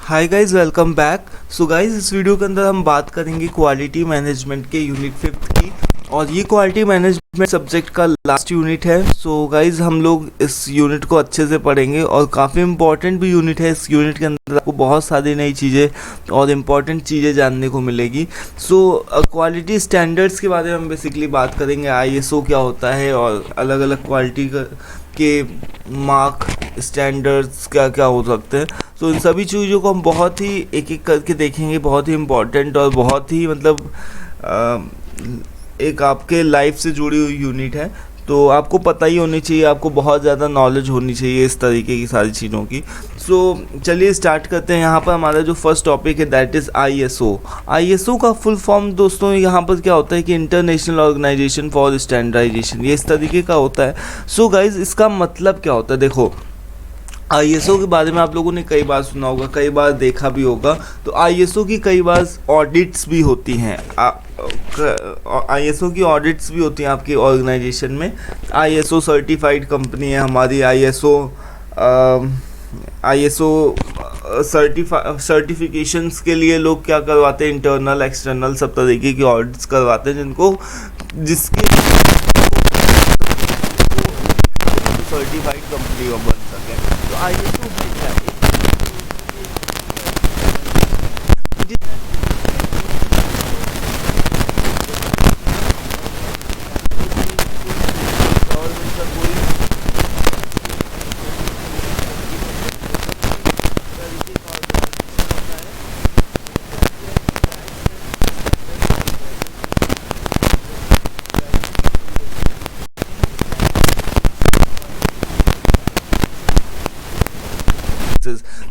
Hi guys, welcome back. So guys, इस video के अंदर हम बात करेंगे क्वालिटी मैनेजमेंट के यूनिट 5 की, और ये क्वालिटी मैनेजमेंट सब्जेक्ट का लास्ट यूनिट है। सो गाइस, हम लोग इस यूनिट को अच्छे से पढ़ेंगे और काफ़ी इंपॉर्टेंट भी यूनिट है। इस यूनिट के अंदर आपको बहुत सारी नई चीज़ें और इम्पॉर्टेंट चीज़ें जानने को मिलेगी। सो क्वालिटी स्टैंडर्ड्स के बारे में हम बेसिकली बात करेंगे। आईएसओ क्या होता है और अलग अलग क्वालिटी के मार्क स्टैंडर्ड्स क्या क्या हो सकते हैं। तो इन सभी चीज़ों को हम बहुत ही एक एक करके देखेंगे। बहुत ही इम्पॉर्टेंट और बहुत ही एक आपके लाइफ से जुड़ी हुई यूनिट है, तो आपको पता ही होनी चाहिए, आपको बहुत ज़्यादा नॉलेज होनी चाहिए इस तरीके की सारी चीज़ों की। सो चलिए स्टार्ट करते हैं। यहाँ पर हमारा जो फर्स्ट टॉपिक है दैट इज़ आईएसओ। आईएसओ का फुल फॉर्म दोस्तों यहाँ पर क्या होता है कि इंटरनेशनल ऑर्गेनाइजेशन फॉर स्टैंडर्डाइजेशन, ये इस तरीके का होता है। सो गाइज, इसका मतलब क्या होता है? देखो, आईएसओ के बारे में आप लोगों ने कई बार सुना होगा, कई बार देखा भी होगा। तो आईएसओ की कई बार ऑडिट्स भी होती हैं। आईएसओ की ऑडिट्स भी होती हैं आपकी ऑर्गेनाइजेशन में। आईएसओ सर्टिफाइड कंपनी है हमारी। आईएसओ सर्टिफिकेशंस के लिए लोग क्या करवाते हैं, इंटरनल एक्सटर्नल सब तरीके की ऑडिट्स करवाते हैं, जिसके सर्टिफाइड कंपनी बन सके। तो आईएसओ क्या है?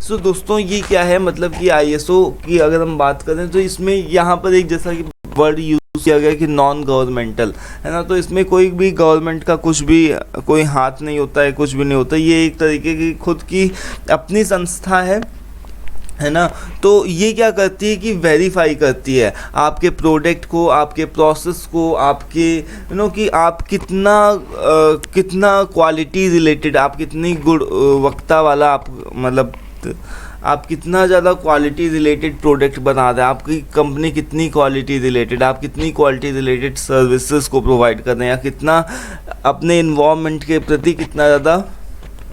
सो दोस्तों, ये क्या है, मतलब कि आईएसओ की अगर हम बात करें तो इसमें यहाँ पर एक जैसा कि वर्ड यूज़ किया गया कि नॉन गवर्नमेंटल है ना, तो इसमें कोई भी गवर्नमेंट का कुछ भी कोई हाथ नहीं होता है, कुछ भी नहीं होता। ये एक तरीके की खुद की अपनी संस्था है ना। तो ये क्या करती है कि वेरीफाई करती है आपके प्रोडक्ट को, आपके प्रोसेस को, आपके कि आप कितना क्वालिटी रिलेटेड, आप कितनी गुणवत्ता वाला, आप कितना ज़्यादा क्वालिटी रिलेटेड प्रोडक्ट बना रहे हैं, आपकी कंपनी कितनी क्वालिटी रिलेटेड, आप कितनी क्वालिटी रिलेटेड सर्विसेज को प्रोवाइड कर रहे हैं, या कितना अपने इन्वायरमेंट के प्रति कितना ज़्यादा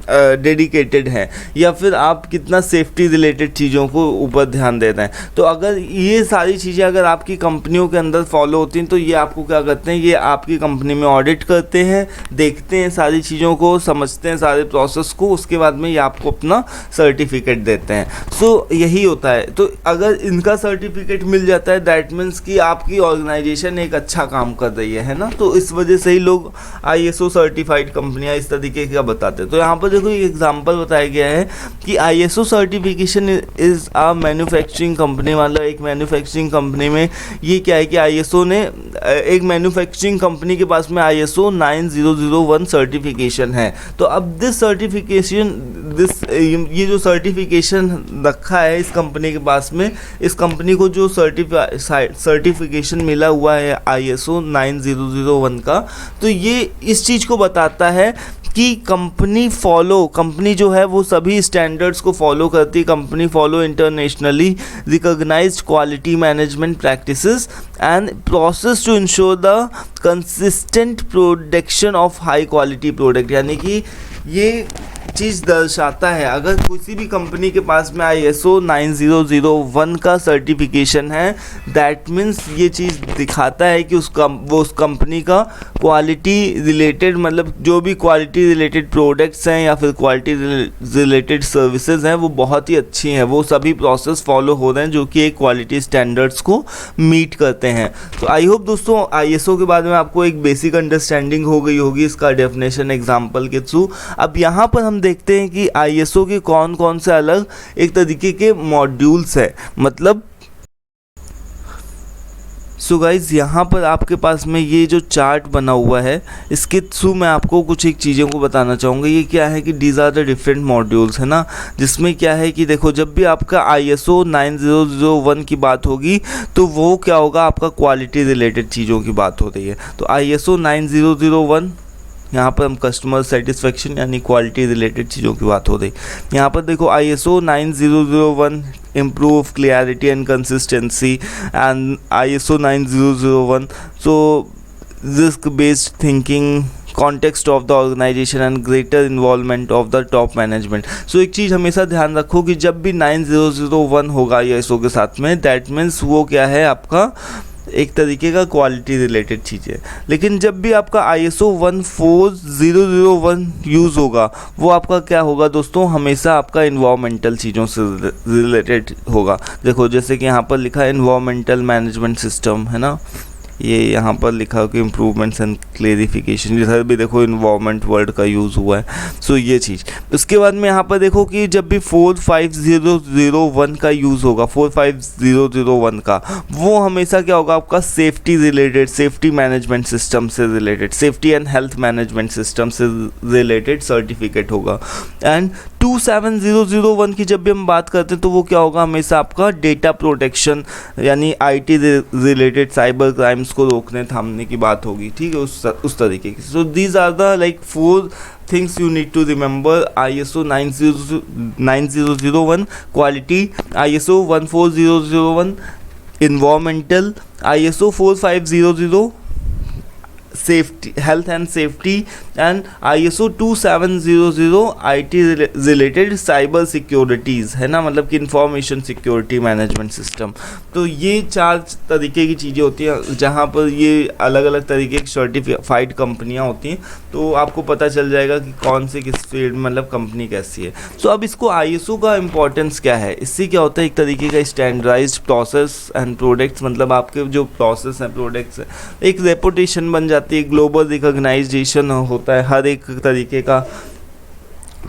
डेडिकेटेड है, या फिर आप कितना सेफ्टी रिलेटेड चीज़ों को ऊपर ध्यान देते हैं। तो अगर ये सारी चीज़ें अगर आपकी कंपनियों के अंदर फॉलो होती हैं तो ये आपको क्या करते हैं, ये आपकी कंपनी में ऑडिट करते हैं, देखते हैं सारी चीज़ों को, समझते हैं सारे प्रोसेस को, उसके बाद में ये आपको अपना सर्टिफिकेट देते हैं। सो यही होता है। तो अगर इनका सर्टिफिकेट मिल जाता है दैट मीन्स कि आपकी ऑर्गेनाइजेशन एक अच्छा काम कर रही है ना। तो इस वजह से ही लोग आईएसओ सर्टिफाइड कंपनियां इस तरीके का बताते हैं। तो यहाँ पर देखो, एक एग्जांपल बताया गया है कि ISO certification is a manufacturing company, मतलब एक मैन्युफैक्चरिंग कंपनी में ये क्या है कि आईएसओ ने एक मैन्युफैक्चरिंग कंपनी के पास में आईएसओ 9001 सर्टिफिकेशन है। तो अब ये जो सर्टिफिकेशन रखा है इस कंपनी के पास में, इस कंपनी को जो सर्टिफिकेशन मिला हुआ है आईएसओ 9001 का, तो ये इस चीज़ को बताता है कि कंपनी जो है वो सभी स्टैंडर्ड्स को फॉलो करती है। Company follow internationally recognised quality management practices and process to ensure the consistent production of high quality product. यानी कि ये चीज़ दर्शाता है, अगर किसी भी कंपनी के पास में आईएसओ 9001 का सर्टिफिकेशन है, दैट मीन्स ये चीज़ दिखाता है कि वो उस कंपनी का क्वालिटी रिलेटेड, मतलब जो भी क्वालिटी रिलेटेड प्रोडक्ट्स हैं या फिर क्वालिटी रिलेटेड सर्विसेज हैं वो बहुत ही अच्छी हैं, वो सभी प्रोसेस फॉलो हो रहे हैं जो कि एक क्वालिटी स्टैंडर्ड्स को मीट करते हैं। तो आई होप दोस्तों आईएसओ के बारे में आपको एक बेसिक अंडरस्टैंडिंग हो गई होगी इसका डेफिनेशन एग्जाम्पल के थ्रू। अब यहाँ पर हम देखते हैं कि आईएसओ के कौन कौन से अलग एक तरीके के मॉड्यूल्स हैं, मतलब सो गाइज, यहाँ पर आपके पास में ये जो चार्ट बना हुआ है इसके थ्रू मैं आपको कुछ एक चीज़ों को बताना चाहूँगा। ये क्या है कि these are the different modules है ना, जिसमें क्या है कि देखो, जब भी आपका आईएसओ 9001 की बात होगी तो वो क्या होगा, आपका क्वालिटी रिलेटेड चीज़ों की बात हो रही है। तो आईएसओ 9001 यहाँ पर हम कस्टमर सेटिस्फेक्शन यानी क्वालिटी रिलेटेड चीज़ों की बात हो रही। यहाँ पर देखो ISO 9001 improve clarity and consistency, and ISO 9001 so risk based thinking, context of the organization and greater involvement of the top management। सो एक चीज़ हमेशा ध्यान रखो कि जब भी 9001 होगा ISO के साथ में, दैट मीन्स वो क्या है, आपका एक तरीके का क्वालिटी रिलेटेड चीज़ें। लेकिन जब भी आपका ISO 14001 यूज़ होगा, वो आपका क्या होगा दोस्तों, हमेशा आपका इन्वायरमेंटल चीज़ों से रिलेटेड होगा। देखो जैसे कि यहाँ पर लिखा है इन्वायरमेंटल मैनेजमेंट सिस्टम, है ना, ये यहाँ पर लिखा हो कि इम्प्रूवमेंट्स एंड क्लेरिफिकेशन, इधर भी देखो इन्वायरमेंट वर्ड का यूज़ हुआ है। सो ये चीज़। उसके बाद में यहाँ पर देखो कि जब भी 45001 का यूज़ होगा, 45001 का, वो हमेशा क्या होगा, आपका safety related, safety management system से related, safety and health management system से रिलेटेड सर्टिफिकेट होगा। एंड 27001 की जब भी हम बात करते हैं तो वो क्या होगा, हमेशा आपका डेटा प्रोटेक्शन यानी IT रिलेटेड साइबर क्राइम्स को रोकने थामने की बात होगी, ठीक है, उस तरीके की। So these are the like 4 things you need to remember: ISO 9001 quality, ISO 14001 environmental, ISO 4500 safety, health and safety, and ISO 2700 IT related cyber securities, है ना, मतलब कि इंफॉर्मेशन सिक्योरिटी मैनेजमेंट सिस्टम। तो ये 4 तरीके की चीज़ें होती हैं जहाँ पर ये अलग अलग तरीके की सर्टिफाइड कंपनियाँ होती हैं, तो आपको पता चल जाएगा कि कौन से किस फील्ड, मतलब कंपनी कैसी है। सो अब इसको ISO का इम्पोर्टेंस क्या है, इससे क्या होता है, एक तरीके का स्टैंडर्डाइज्ड प्रोसेस एंड प्रोडक्ट्स, मतलब आपके जो प्रोसेस हैं, प्रोडक्ट्स हैं, एक रेपुटेशन बन जाती है, ग्लोबल रिकॉग्नाइजेशन होता है हर एक तरीके का।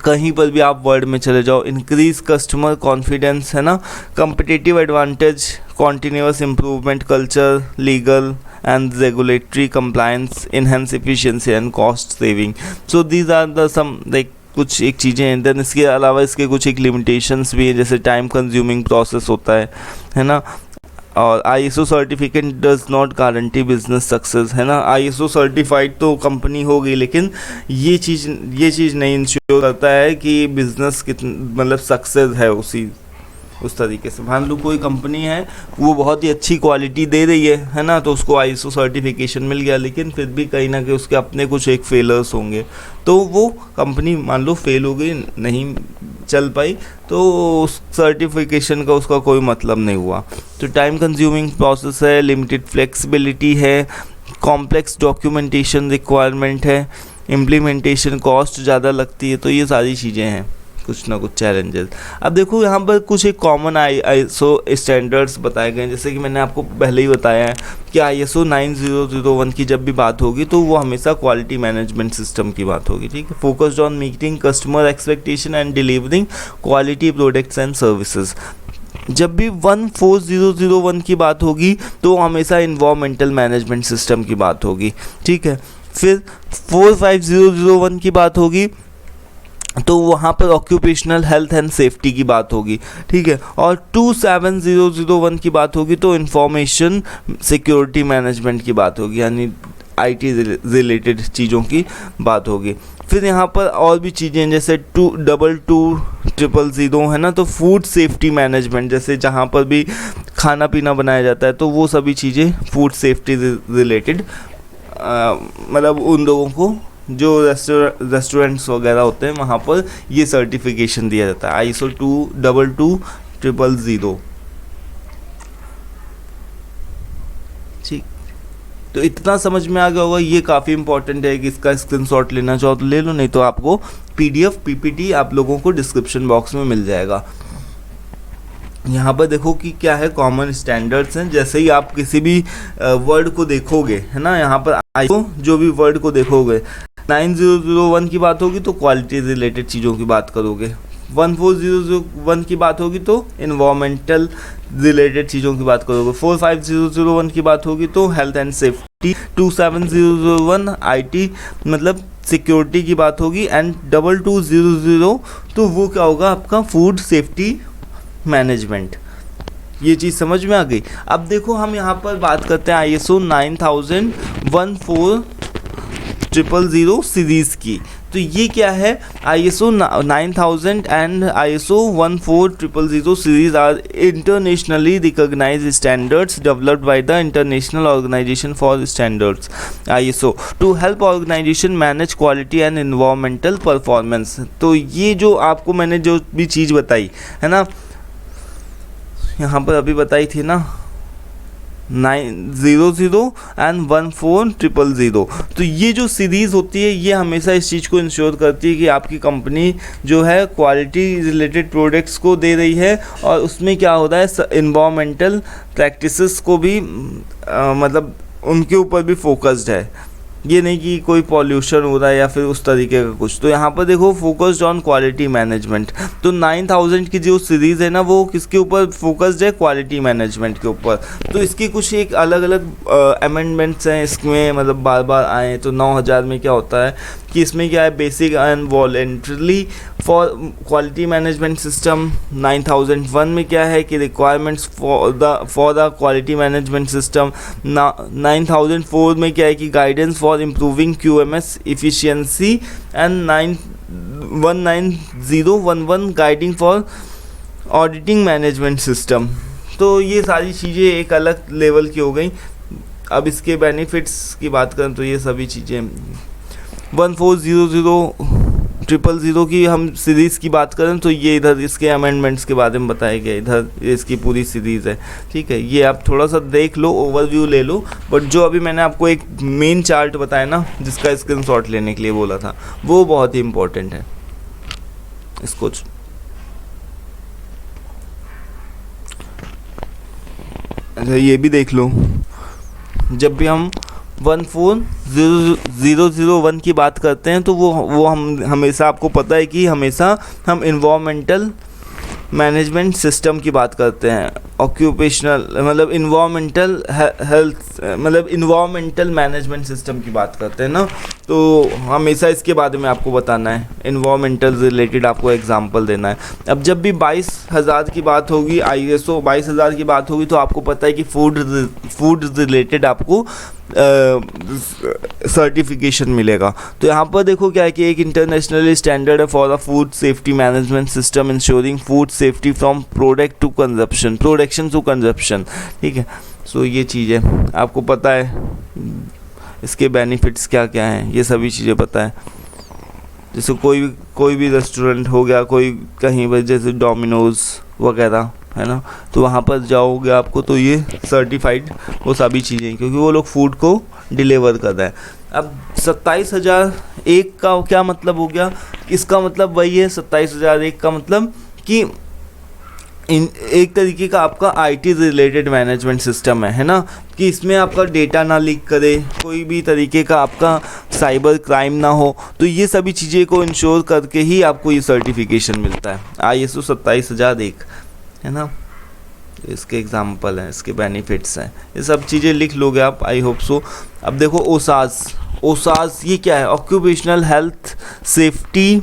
कहीं पर भी आप वर्ल्ड में चले जाओ, इंक्रीज कस्टमर कॉन्फिडेंस, है ना, competitive advantage, continuous improvement culture, legal and regulatory compliance, enhance efficiency and cost saving. So these are the some like कुछ एक चीज़ें हैं। देन इसके अलावा इसके कुछ एक लिमिटेशंस भी हैं, जैसे टाइम कंज्यूमिंग प्रोसेस होता है ना, और ISO certificate does not guarantee business success, है ना। ISO सर्टिफाइड तो कंपनी हो गई, लेकिन ये चीज़ नहीं इंश्योर करता है कि बिजनेस मतलब सक्सेस है उस तरीके से। मान लो कोई कंपनी है, वो बहुत ही अच्छी क्वालिटी दे रही है ना, तो उसको ISO सर्टिफिकेशन मिल गया, लेकिन फिर भी कहीं ना कहीं उसके अपने कुछ एक फेलर्स होंगे, तो वो कंपनी मान लो फेल हो गई, नहीं चल पाई, तो उस सर्टिफिकेशन का उसका कोई मतलब नहीं हुआ। तो टाइम कंज्यूमिंग प्रोसेस है, लिमिटेड फ्लेक्सिबिलिटी है, कॉम्प्लेक्स डॉक्यूमेंटेशन रिक्वायरमेंट है, इम्प्लीमेंटेशन कॉस्ट ज़्यादा लगती है। तो ये सारी चीज़ें हैं, कुछ ना कुछ चैलेंजेस। अब देखो यहाँ पर कुछ एक कॉमन ISO स्टैंडर्ड्स बताए गए हैं, जैसे कि मैंने आपको पहले ही बताया है कि ISO 9001 की जब भी बात होगी तो वो हमेशा क्वालिटी मैनेजमेंट सिस्टम की बात होगी, ठीक है, focused on meeting customer expectation and delivering quality products and services. जब भी 14001 की बात होगी तो हमेशा इन्वायरमेंटल मैनेजमेंट सिस्टम की बात होगी, ठीक है। फिर 45001 की बात होगी तो वहाँ पर ऑक्यूपेशनल हेल्थ एंड सेफ्टी की बात होगी, ठीक है। और 27001 की बात होगी तो इंफॉर्मेशन सिक्योरिटी मैनेजमेंट की बात होगी, यानी IT रिलेटेड चीज़ों की बात होगी। फिर यहाँ पर और भी चीज़ें जैसे 222000 है ना, तो फूड सेफ्टी मैनेजमेंट, जैसे जहाँ पर भी खाना पीना बनाया जाता है तो वो सभी चीज़ें फूड सेफ्टी रिलेटेड, मतलब उन लोगों को जो रेस्टोरेंट्स वगैरह होते हैं वहाँ पर ये सर्टिफिकेशन दिया जाता है, ISO 222000। ठीक, तो इतना समझ में आ गया होगा। ये काफ़ी इंपॉर्टेंट है कि इसका स्क्रीनशॉट लेना चाहो तो ले लो, नहीं तो आपको PDF PPT आप लोगों को डिस्क्रिप्शन बॉक्स में मिल जाएगा। यहाँ पर देखो कि क्या है, कॉमन स्टैंडर्ड्स हैं। जैसे ही आप किसी भी वर्ड को देखोगे, है ना, यहाँ पर ISO जो भी वर्ड को देखोगे, 9001 की बात होगी तो क्वालिटी रिलेटेड चीज़ों की बात करोगे, 14001 की बात होगी तो इन्वायरमेंटल रिलेटेड चीज़ों की बात करोगे, 45001 की बात होगी तो हेल्थ एंड सेफ्टी, 27001 IT मतलब सिक्योरिटी की बात होगी, एंड 2200 तो वो क्या होगा, आपका फूड सेफ्टी मैनेजमेंट। ये चीज़ समझ में आ गई। अब देखो हम यहाँ पर बात करते हैं ISO 9001 000 सीरीज़ की। तो ये क्या है, ISO 9000 and ISO 14000 series are internationally recognised standards developed by the international organisation for standards ISO to help organisation manage quality and environmental performance. तो ये जो आपको मैंने जो भी चीज़ बताई है ना, यहाँ पर अभी बताई थी ना 900 एंड 14000, तो ये जो सीरीज़ होती है ये हमेशा इस चीज़ को इंश्योर करती है कि आपकी कंपनी जो है क्वालिटी रिलेटेड प्रोडक्ट्स को दे रही है, और उसमें क्या होता है इन्वायरमेंटल प्रैक्टिसेस को भी मतलब उनके ऊपर भी फोकस्ड है। ये नहीं कि कोई पॉल्यूशन हो रहा है या फिर उस तरीके का कुछ। तो यहाँ पर देखो फोकस्ड ऑन क्वालिटी मैनेजमेंट। तो 9000 की जो सीरीज़ है ना वो किसके ऊपर फोकस्ड है, क्वालिटी मैनेजमेंट के ऊपर। तो इसकी कुछ एक अलग अलग अमेंडमेंट्स हैं इसमें, मतलब बार बार आए। तो 9000 में क्या होता है कि इसमें क्या है, basic and voluntarily for quality management system. 9001 में क्या है कि requirements for the quality management system. 9004 में क्या है कि guidance for improving QMS efficiency and 19011 guiding for auditing management system. तो ये सारी चीज़ें एक अलग लेवल की हो गई। अब इसके बेनिफिट्स की बात करें तो ये सभी चीज़ें 14000 की हम सीरीज़ की बात करें तो ये इधर इसके अमेंडमेंट्स के बारे में बताया गया, इधर इसकी पूरी सीरीज़ है। ठीक है, ये आप थोड़ा सा देख लो, ओवरव्यू ले लो। बट जो अभी मैंने आपको एक मेन चार्ट बताया ना, जिसका स्क्रीनशॉट लेने के लिए बोला था, वो बहुत ही इम्पोर्टेंट है। इसको अच्छा ये भी देख लो। जब भी हम 14001 की बात करते हैं तो वो हम हमेशा, आपको पता है कि हमेशा हम इन्वायरमेंटल मैनेजमेंट सिस्टम की बात करते हैं। ऑक्यूपेशनल मतलब इन्वायरमेंटल हेल्थ मतलब इन्वायरमेंटल मैनेजमेंट सिस्टम की बात करते हैं ना, तो हमेशा इसके बारे में आपको बताना है, इन्वायरमेंटल रिलेटेड आपको एग्जांपल देना है। अब जब भी 22000 की बात होगी, ISO 22000 की बात होगी, तो आपको पता है कि फूड रिलेटेड आपको सर्टिफिकेशन मिलेगा। तो यहाँ पर देखो क्या है कि एक इंटरनेशनली स्टैंडर्ड है for the food safety management system ensuring food safety from product to consumption, production to consumption. ठीक है, सो ये चीज़ें आपको पता है, इसके बेनिफिट्स क्या क्या हैं ये सभी चीज़ें पता है। जैसे कोई भी रेस्टोरेंट हो गया, कोई कहीं पर जैसे डोमिनोज़ वगैरह है ना, तो वहाँ पर जाओगे आपको तो ये सर्टिफाइड वो सभी चीज़ें, क्योंकि वो लोग फूड को डिलीवर कर रहे हैं। अब 27001 का क्या मतलब हो गया, इसका मतलब वही है 27001 का मतलब कि एक तरीके का आपका IT रिलेटेड मैनेजमेंट सिस्टम है ना, कि इसमें आपका डेटा ना लीक करे, कोई भी तरीके का आपका साइबर क्राइम ना हो। तो ये सभी चीज़ें को इंश्योर करके ही आपको ये सर्टिफिकेशन मिलता है, ISO 27001 है ना। इसके एग्जाम्पल हैं, इसके बेनिफिट्स हैं, ये सब चीज़ें लिख लोगे आप, आई होप सो। अब देखो ओसास ये क्या है, ऑक्यूपेशनल हेल्थ सेफ्टी,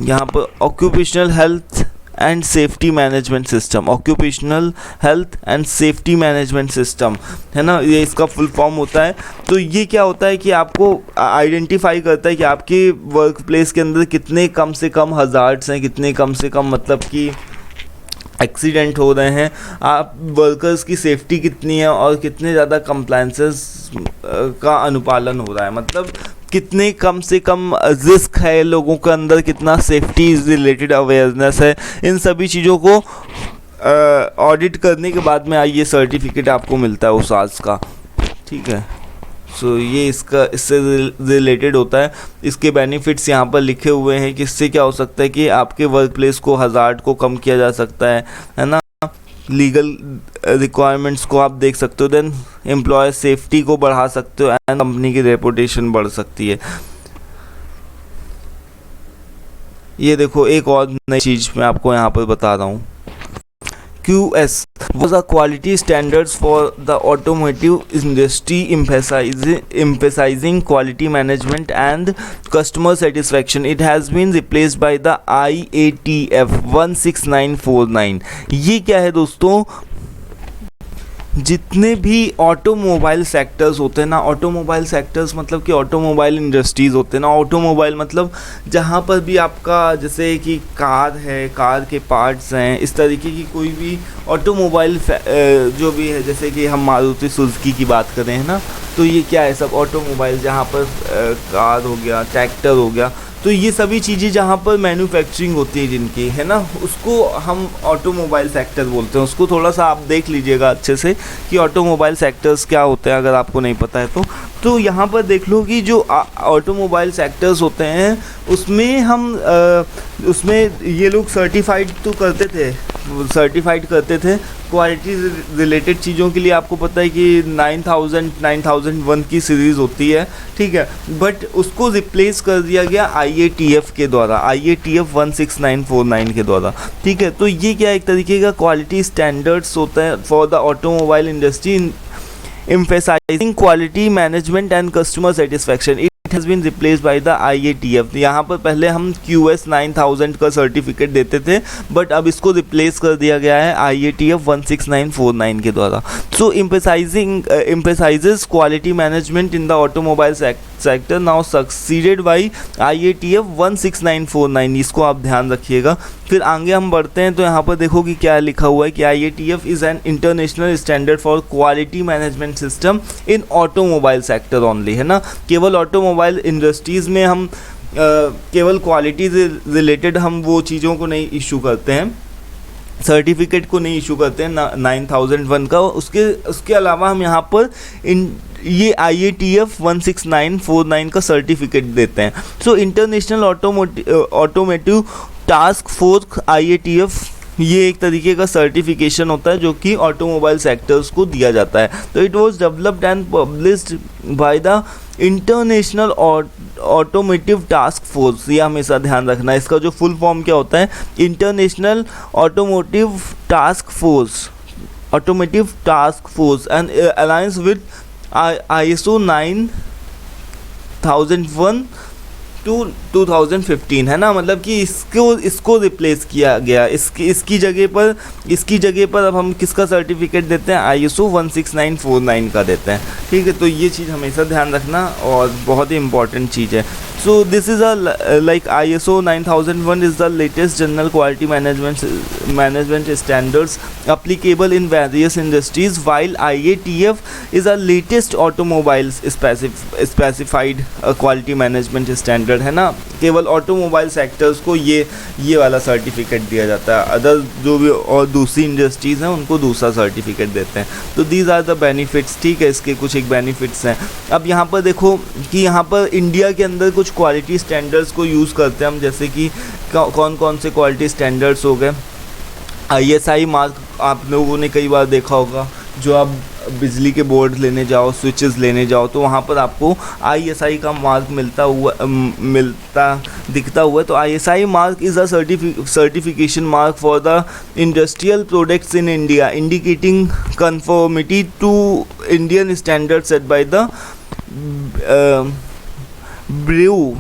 यहाँ पर occupational health and safety management system, occupational health and safety management system है ना, ये इसका फुल फॉर्म होता है। तो ये क्या होता है कि आपको आइडेंटिफाई करता है कि आपके वर्क प्लेस के अंदर कितने कम से कम हज़ार्ड्स हैं, कितने कम से कम मतलब कि एक्सीडेंट हो रहे हैं, आप वर्कर्स की सेफ्टी कितनी है और कितने ज़्यादा कंप्लायंसेस का अनुपालन हो रहा है, मतलब कितने कम से कम रिस्क है लोगों के अंदर, कितना सेफ्टी रिलेटेड अवेयरनेस है। इन सभी चीज़ों को ऑडिट करने के बाद में ये सर्टिफिकेट आपको मिलता है ओसास का। ठीक है, सो ये इससे रिलेटेड होता है। इसके बेनिफिट्स यहाँ पर लिखे हुए हैं कि इससे क्या हो सकता है कि आपके वर्क प्लेस को हज़ार्ड को कम किया जा सकता है ना। लीगल रिक्वायरमेंट्स को आप देख सकते हो, देन एम्प्लॉयर सेफ्टी को बढ़ा सकते हो एंड कंपनी की रेपुटेशन बढ़ सकती है। ये देखो एक और नई चीज़ मैं आपको यहाँ पर बता रहा हूँ, QS was a quality standards for the automotive industry emphasizing quality management and customer satisfaction. It has been replaced by the IATF 16949। ये क्या है दोस्तों, जितने भी ऑटोमोबाइल सेक्टर्स होते हैं ना, ऑटोमोबाइल सेक्टर्स मतलब कि ऑटोमोबाइल इंडस्ट्रीज़ होते हैं ना, ऑटोमोबाइल मतलब जहाँ पर भी आपका जैसे कि कार है, कार के पार्ट्स हैं, इस तरीके की कोई भी ऑटोमोबाइल जो भी है, जैसे कि हम मारुति सुजुकी की बात करें है ना, तो ये क्या है, सब ऑटोमोबाइल जहाँ पर कार हो गया, ट्रैक्टर हो गया, तो ये सभी चीज़ें जहाँ पर मैन्युफैक्चरिंग होती है जिनकी है ना, उसको हम ऑटोमोबाइल सेक्टर बोलते हैं। उसको थोड़ा सा आप देख लीजिएगा अच्छे से कि ऑटोमोबाइल सेक्टर्स क्या होते हैं, अगर आपको नहीं पता है तो यहाँ पर देख लो कि जो ऑटोमोबाइल सेक्टर्स होते हैं उसमें हम उसमें ये लोग सर्टिफाइड तो करते थे, सर्टिफाइड करते थे क्वालिटी रिलेटेड चीज़ों के लिए। आपको पता है कि 9001 की सीरीज़ होती है, ठीक है, बट उसको रिप्लेस कर दिया गया IATF के द्वारा, IATF 16949 के द्वारा, ठीक है। तो ये क्या एक तरीके का क्वालिटी स्टैंडर्ड्स होता है for the automobile industry emphasizing quality management and customer satisfaction. It has been replaced by the IATF. यहाँ पर पहले हम QS 9000 का सर्टिफिकेट देते थे, बट अब इसको रिप्लेस कर दिया गया है IATF 16949 के द्वारा. So emphasizes quality management in the automobile sector now succeeded by IATF 16949. इसको आप ध्यान रखिएगा. फिर आगे हम बढ़ते हैं तो यहाँ पर देखो कि क्या लिखा हुआ है कि IATF is an international standard for quality management system in automobile sector only, है ना. केवल ऑटोमोबाइल इंडस्ट्रीज़ में हम केवल क्वालिटी रिलेटेड हम वो चीज़ों को नहीं इशू करते हैं, सर्टिफिकेट को नहीं इशू करते हैं 9001 का. उसके अलावा हम यहाँ पर ये IATF 16949 का सर्टिफिकेट देते हैं. So international automotive task force IATF ये एक तरीके का सर्टिफिकेशन होता है जो कि ऑटोमोबाइल सेक्टर्स को दिया जाता है. तो it was developed and published by the international automotive task force. ये हमेशा ध्यान रखना है, इसका जो फुल फॉर्म क्या होता है, international automotive task force, automotive task force and alliance with ISO 9001 to 2015, है ना. मतलब कि इसको रिप्लेस किया गया. इसकी जगह पर अब हम किसका सर्टिफिकेट देते हैं, ISO 16949 का देते हैं, ठीक है. तो ये चीज़ हमेशा ध्यान रखना और बहुत ही इंपॉर्टेंट चीज़ है. So this is like ISO 9001 is the latest general quality management standards applicable in various industries, while IATF is the latest automobiles specified quality management standard, है ना. केवल ऑटोमोबाइल सेक्टर्स को ये वाला सर्टिफिकेट दिया जाता है. अदर जो भी और दूसरी इंडस्ट्रीज़ हैं उनको दूसरा सर्टिफिकेट देते हैं. तो दीज आर द बेनिफिट्स, ठीक है. इसके कुछ एक बेनिफिट्स हैं. अब यहाँ पर देखो कि यहाँ पर इंडिया के अंदर कुछ क्वालिटी स्टैंडर्ड्स को यूज़ करते हैं हम, जैसे कि कौन कौन से क्वालिटी स्टैंडर्ड्स हो गए. ISI मार्क आप लोगों ने कई बार देखा होगा, जो आप बिजली के बोर्ड लेने जाओ, स्विचेस लेने जाओ, तो वहाँ पर आपको ISI का मार्क दिखता हुआ है. तो ISI mark is a certification mark for the industrial products in India indicating conformity to Indian standard set by the bureau,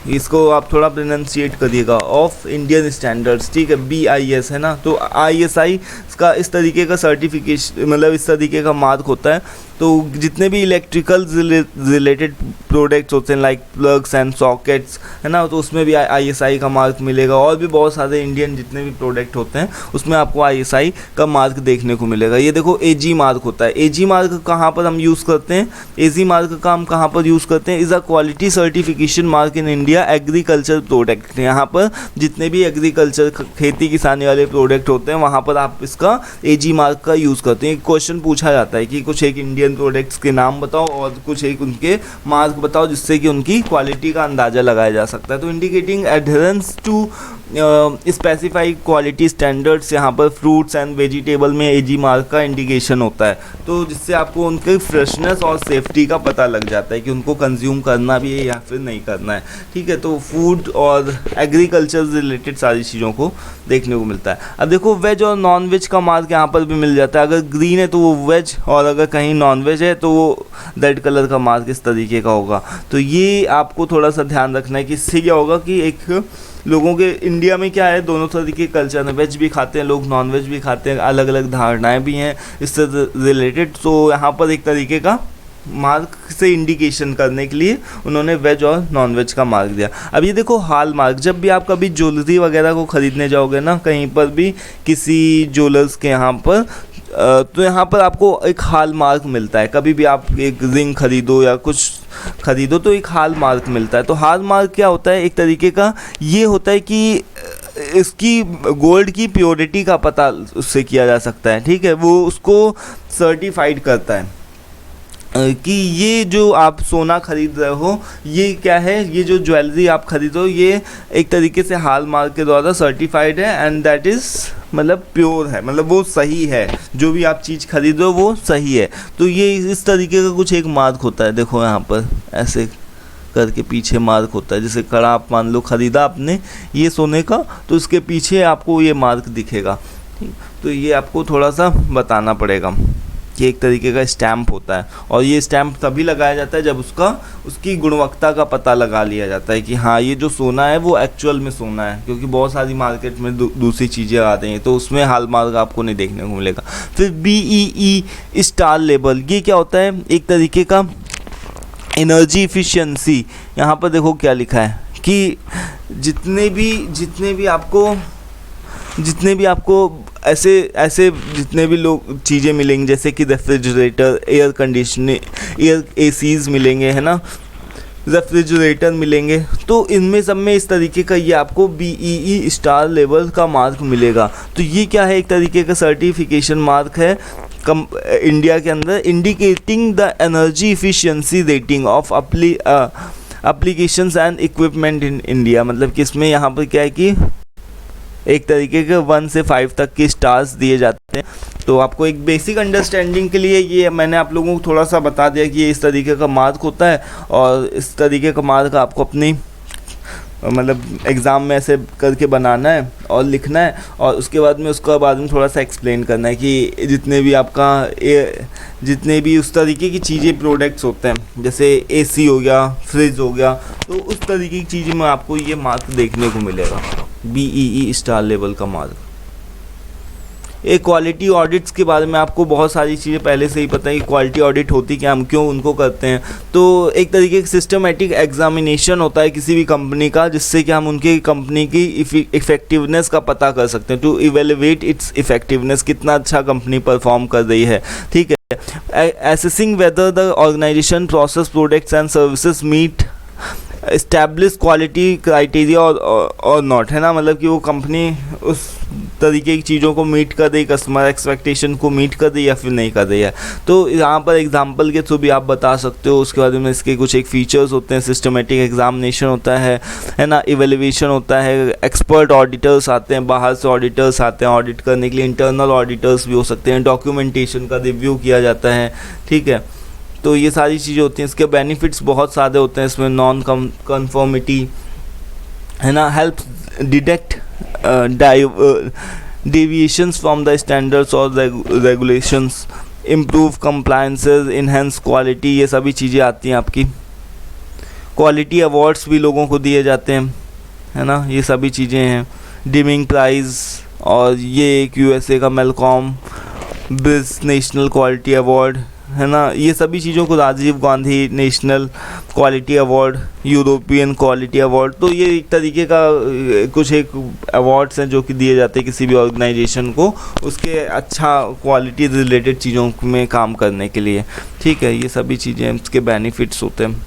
इसको आप थोड़ा प्रोनाउंसिएट करिएगा, ऑफ इंडियन स्टैंडर्ड्स, ठीक है, BIS, है ना. तो ISI का इस तरीके का सर्टिफिकेशन मतलब इस तरीके का मार्क होता है. तो जितने भी इलेक्ट्रिकल रिलेटेड प्रोडक्ट्स होते हैं लाइक प्लग्स एंड सॉकेट्स, है ना, तो उसमें भी ISI का मार्क मिलेगा. और भी बहुत सारे इंडियन जितने भी प्रोडक्ट होते हैं उसमें आपको ISI का मार्क देखने को मिलेगा. ये देखो AG मार्क होता है. AG मार्क कहाँ पर हम यूज़ करते हैं, AG मार्क का हम कहाँ पर यूज़ करते हैं, is a quality certification mark in India agriculture product. यहाँ पर जितने भी एग्रीकल्चर खेती किसानी वाले प्रोडक्ट होते हैं वहाँ पर आप इसका AG मार्क का यूज़ करते हैं. क्वेश्चन पूछा जाता है कि कुछ एक इंडियन प्रोडक्ट्स के नाम बताओ और कुछ एक उनके मार्क बताओ, जिससे कि उनकी क्वालिटी का अंदाज़ा लगाया जा सकता है. तो indicating adherence to specified quality standards, यहाँ पर फ्रूट्स एंड वेजिटेबल में AG मार्क का इंडिकेशन होता है. तो जिससे आपको उनके फ्रेशनेस और सेफ्टी का पता लग जाता है कि उनको कंज्यूम करना भी है या फिर नहीं करना है, ठीक है. तो फूड और एग्रीकल्चर रिलेटेड सारी चीज़ों को देखने को मिलता है. अब देखो वेज और नॉन वेज का मार्क यहाँ पर भी मिल जाता है. अगर ग्रीन है तो वो वेज, और अगर कहीं नॉन वेज है तो वो रेड कलर का मार्क इस तरीके का होगा. तो ये आपको थोड़ा सा ध्यान रखना है कि इससे क्या होगा कि एक लोगों के इंडिया में क्या है, दोनों तरीके के कल्चर है, वेज भी खाते हैं लोग, नॉन वेज भी खाते हैं, अलग अलग धारणाएं भी हैं इससे रिलेटेड। तो यहाँ पर एक तरीके का मार्क से इंडिकेशन करने के लिए उन्होंने वेज और नॉन वेज का मार्क दिया। अब ये देखो हॉल मार्क, जब भी आप कभी ज्वेलरी वगैरह को ख़रीदने जाओगे ना कहीं पर भी, किसी ज्वेलर्स के यहाँ पर, तो यहाँ पर आपको एक हॉल मार्क मिलता है। कभी भी आप एक रिंग खरीदो या कुछ खरीदो तो एक हॉल मार्क मिलता है। तो हॉल मार्क क्या होता है, एक तरीके का ये होता है कि इसकी गोल्ड की प्योरिटी का पता उससे किया जा सकता है, ठीक है, वो उसको सर्टिफाइड करता है कि ये जो आप सोना खरीद रहे हो ये क्या है, ये जो ज्वेलरी आप खरीदो ये एक तरीके से हॉलमार्क के द्वारा सर्टिफाइड है एंड दैट इज़ मतलब प्योर है, मतलब वो सही है, जो भी आप चीज़ खरीदो वो सही है। तो ये इस तरीके का कुछ एक मार्क होता है, देखो यहाँ पर ऐसे करके पीछे मार्क होता है। जैसे कड़ा आप मान लो खरीदा आपने ये सोने का, तो इसके पीछे आपको ये मार्क दिखेगा, ठीक। तो ये आपको थोड़ा सा बताना पड़ेगा कि एक तरीके का स्टैम्प होता है, और ये स्टैम्प तभी लगाया जाता है जब उसकी गुणवत्ता का पता लगा लिया जाता है कि हाँ ये जो सोना है वो एक्चुअल में सोना है, क्योंकि बहुत सारी मार्केट में दूसरी चीज़ें आ रही हैं तो उसमें हॉलमार्क आपको नहीं देखने को मिलेगा। फिर BEE स्टार लेबल, ये क्या होता है, एक तरीके का एनर्जी इफिशिएंसी। यहाँ पर देखो क्या लिखा है कि जितने भी आपको ऐसे जितने भी लोग चीज़ें मिलेंगी, जैसे कि refrigerator, air conditioning, air ACs मिलेंगे, है ना, रेफ्रिजरेटर मिलेंगे, तो इनमें सब में इस तरीके का ये आपको BEE स्टार लेवल का मार्क मिलेगा। तो ये क्या है, एक तरीके का सर्टिफिकेशन मार्क है इंडिया के अंदर, indicating the energy efficiency rating of applications and equipment in India. मतलब कि इसमें यहाँ पर क्या है कि एक तरीके के 1 से 5 तक के स्टार्स दिए जाते हैं। तो आपको एक बेसिक अंडरस्टैंडिंग के लिए ये मैंने आप लोगों को थोड़ा सा बता दिया कि ये इस तरीके का मार्क होता है, और इस तरीके का मार्क आपको अपनी मतलब एग्ज़ाम में ऐसे करके बनाना है और लिखना है, और उसके बाद में थोड़ा सा एक्सप्लेन करना है कि जितने भी उस तरीके की चीज़ें प्रोडक्ट्स होते हैं, जैसे AC हो गया, फ्रिज हो गया, तो उस तरीके की चीज़ें में आपको ये मार्क देखने को मिलेगा, BEE स्टार लेवल का मार्क। एक क्वालिटी ऑडिट्स के बारे में आपको बहुत सारी चीज़ें पहले से ही पता है कि क्वालिटी ऑडिट होती क्या, हम क्यों उनको करते हैं। तो एक तरीके का सिस्टमेटिक एग्जामिनेशन होता है किसी भी कंपनी का, जिससे कि हम उनकी कंपनी की इफ़ेक्टिवनेस का पता कर सकते हैं, टू इवेलुएट इट्स इफ़ेक्टिवनेस, कितना अच्छा कंपनी परफॉर्म कर रही है, ठीक है। Assessing whether the organisation process products and services meet establish quality criteria और नॉट, है ना, मतलब कि वो कंपनी उस तरीके की चीज़ों को मीट कर रही, कस्टमर एक्सपेक्टेशन को मीट कर रही या फिर नहीं कर रही है। तो यहाँ पर एग्जांपल के थ्रू भी आप बता सकते हो। उसके बाद में इसके कुछ एक फीचर्स होते हैं, सिस्टमेटिक एग्जामिनेशन होता है ना, इवेल्युएशन होता है, एक्सपर्ट ऑडिटर्स आते हैं, बाहर से ऑडिटर्स आते हैं ऑडिट करने के लिए, इंटरनल ऑडिटर्स भी हो सकते हैं, डॉक्यूमेंटेशन का रिव्यू किया जाता है, ठीक है। तो ये सारी चीज़ें होती हैं। इसके बेनिफिट्स बहुत सारे होते हैं इसमें, नॉन कन्फर्मिटी, है ना, help detect deviations from the standards or regulations, improve compliances, enhance quality, ये सभी चीज़ें आती हैं आपकी। क्वालिटी अवार्ड्स भी लोगों को दिए जाते हैं, है ना, ये सभी चीज़ें हैं। डिमिंग प्राइज़, और ये एक USA का Malcolm Baldrige national quality award, है ना, ये सभी चीज़ों को Rajiv Gandhi national quality award, European quality award, तो ये एक तरीके का कुछ एक अवार्ड्स हैं जो कि दिए जाते हैं किसी भी ऑर्गेनाइजेशन को उसके अच्छा क्वालिटी रिलेटेड चीज़ों में काम करने के लिए, ठीक है। ये सभी चीज़ें इसके बेनिफिट्स होते हैं।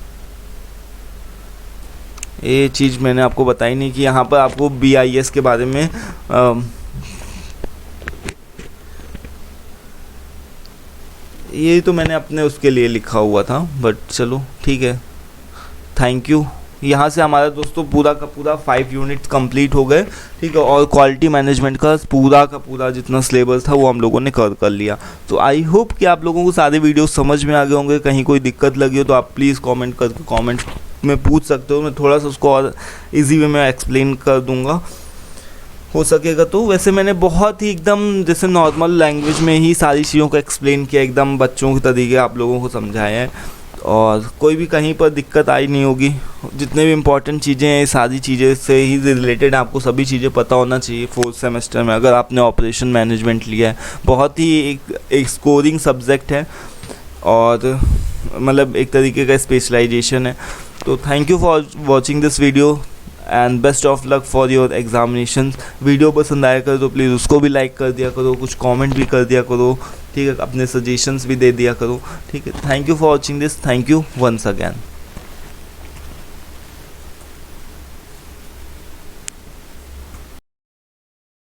ये चीज़ मैंने आपको बताई नहीं कि यहाँ पर आपको BIS के बारे में ये तो मैंने अपने उसके लिए लिखा हुआ था, बट चलो ठीक है, थैंक यू। यहाँ से हमारा दोस्तों पूरा का पूरा 5 यूनिट्स कंप्लीट हो गए, ठीक है, और क्वालिटी मैनेजमेंट का पूरा जितना सिलेबस था वो हम लोगों ने कर लिया। तो आई होप कि आप लोगों को सारे वीडियोस समझ में आ गए होंगे। कहीं कोई दिक्कत लगी हो तो आप प्लीज़ कमेंट में पूछ सकते हो, मैं थोड़ा सा उसको और ईजी वे में एक्सप्लेन कर दूँगा हो सकेगा तो। वैसे मैंने बहुत ही एकदम जैसे नॉर्मल लैंग्वेज में ही सारी चीज़ों को एक्सप्लेन किया, एकदम बच्चों के तरीके आप लोगों को समझाया है। और कोई भी कहीं पर दिक्कत आई नहीं होगी। जितने भी इम्पोर्टेंट चीज़ें हैं सारी चीज़ें से ही रिलेटेड आपको सभी चीज़ें पता होना चाहिए फोर्थ सेमेस्टर में, अगर आपने ऑपरेशन मैनेजमेंट लिया है। बहुत ही एक स्कोरिंग सब्जेक्ट है और मतलब एक तरीके का स्पेशलाइजेशन है। तो thank you for watching this video and best of luck for your examination. Video पसंद आया करो तो प्लीज़ उसको भी लाइक कर दिया करो, कुछ कमेंट भी कर दिया करो, ठीक है, अपने सजेशंस भी दे दिया करो, ठीक है। Thank you for watching this, thank you once again.